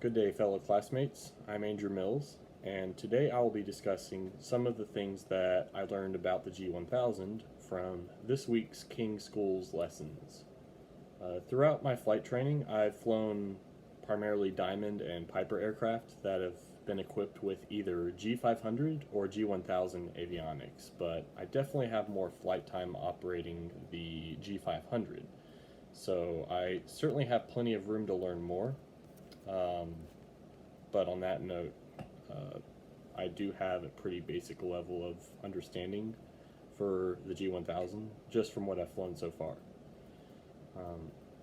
Good day, fellow classmates. I'm Andrew Mills, and today I will be discussing some of the things that I learned about the G1000 from this week's King School's lessons. Throughout my flight training, I've flown primarily Diamond and Piper aircraft that have been equipped with either G500 or G1000 avionics, but I definitely have more flight time operating the G500. So I certainly have plenty of room to learn more. But on that note, I do have a pretty basic level of understanding for the G1000 just from what I've flown so far.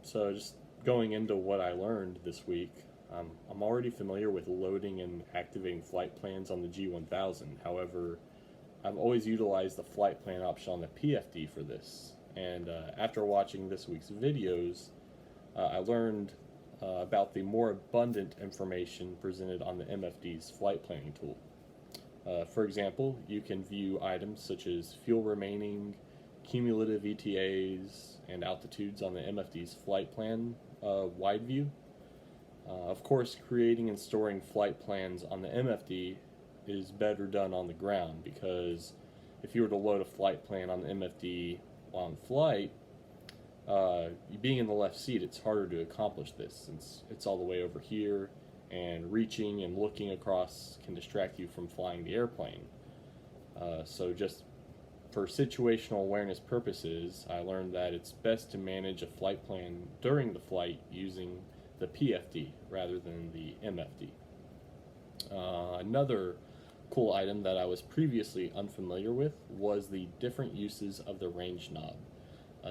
So just going into what I learned this week, I'm already familiar with loading and activating flight plans on the G1000. However, I've always utilized the flight plan option on the PFD for this. And after watching this week's videos, I learned about the more abundant information presented on the MFD's flight planning tool. For example, you can view items such as fuel remaining, cumulative ETAs, and altitudes on the MFD's flight plan wide view. Of course, creating and storing flight plans on the MFD is better done on the ground, because if you were to load a flight plan on the MFD while in flight, being in the left seat, it's harder to accomplish this since it's all the way over here, and reaching and looking across can distract you from flying the airplane. So just for situational awareness purposes, I learned that it's best to manage a flight plan during the flight using the PFD rather than the MFD. Another cool item that I was previously unfamiliar with was the different uses of the range knob.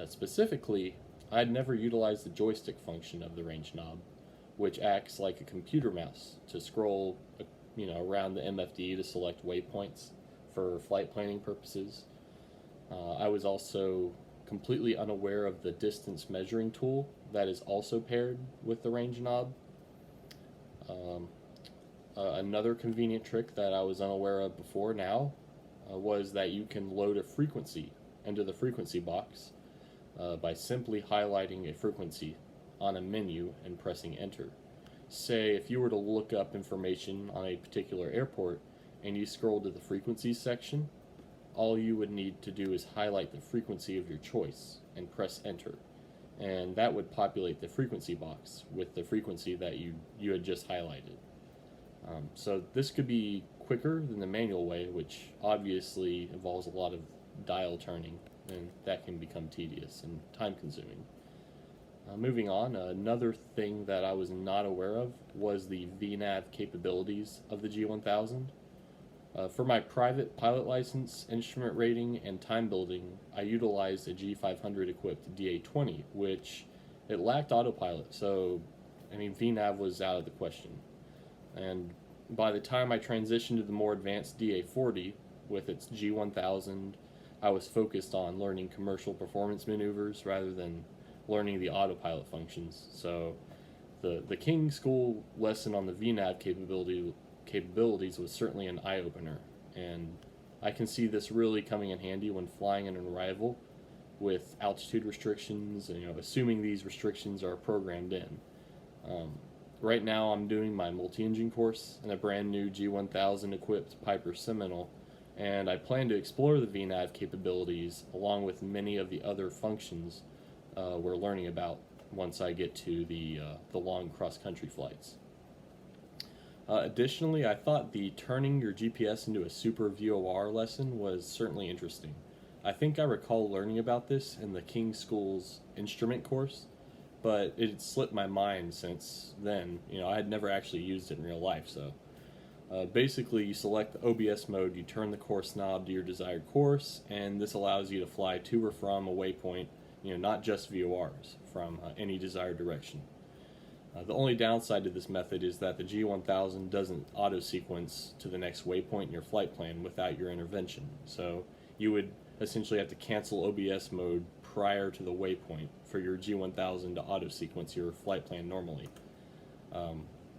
Specifically, I had never utilized the joystick function of the range knob, which acts like a computer mouse to scroll, around the MFD to select waypoints for flight planning purposes. I was also completely unaware of the distance measuring tool that is also paired with the range knob. Another convenient trick that I was unaware of before now was that you can load a frequency into the frequency box by simply highlighting a frequency on a menu and pressing enter. Say if you were to look up information on a particular airport and you scroll to the frequencies section, all you would need to do is highlight the frequency of your choice and press enter, and that would populate the frequency box with the frequency that you had just highlighted. So this could be quicker than the manual way, which obviously involves a lot of dial turning, and that can become tedious and time consuming. Moving on, another thing that I was not aware of was the VNAV capabilities of the G1000. For my private pilot license, instrument rating, and time building, I utilized a G500 equipped D01, which it lacked autopilot, so VNAV was out of the question. And by the time I transitioned to the more advanced DA40 with its G1000, I was focused on learning commercial performance maneuvers rather than learning the autopilot functions. So the King School lesson on the VNAV capabilities was certainly an eye-opener, and I can see this really coming in handy when flying an arrival with altitude restrictions, and assuming these restrictions are programmed in. Right now I'm doing my multi-engine course in a brand new G1000 equipped Piper Seminole, and I plan to explore the VNAV capabilities along with many of the other functions we're learning about once I get to the long cross-country flights. Additionally, I thought the turning your GPS into a super VOR lesson was certainly interesting. I think I recall learning about this in the King School's instrument course, but it had slipped my mind since then. I had never actually used it in real life, so basically, you select the OBS mode, you turn the course knob to your desired course, and this allows you to fly to or from a waypoint, not just VORs, from any desired direction. The only downside to this method is that the G1000 doesn't auto-sequence to the next waypoint in your flight plan without your intervention, so you would essentially have to cancel OBS mode prior to the waypoint for your G1000 to auto-sequence your flight plan normally.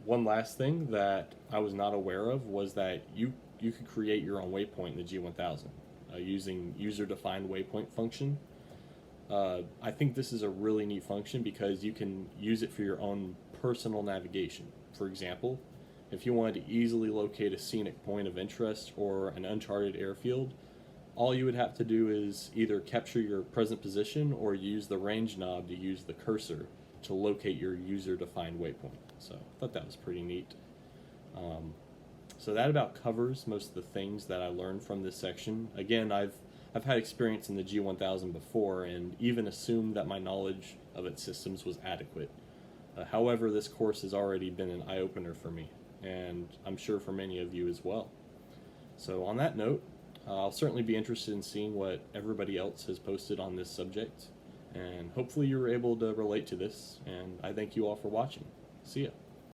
One last thing that I was not aware of was that you could create your own waypoint in the G1000 using user-defined waypoint function. I think this is a really neat function because you can use it for your own personal navigation. For example, if you wanted to easily locate a scenic point of interest or an uncharted airfield, all you would have to do is either capture your present position or use the range knob to use the cursor to locate your user-defined waypoint. So I thought that was pretty neat. So that about covers most of the things that I learned from this section. Again, I've had experience in the G1000 before and even assumed that my knowledge of its systems was adequate. However, this course has already been an eye-opener for me, and I'm sure for many of you as well. So on that note, I'll certainly be interested in seeing what everybody else has posted on this subject, and hopefully you were able to relate to this, and I thank you all for watching. See ya.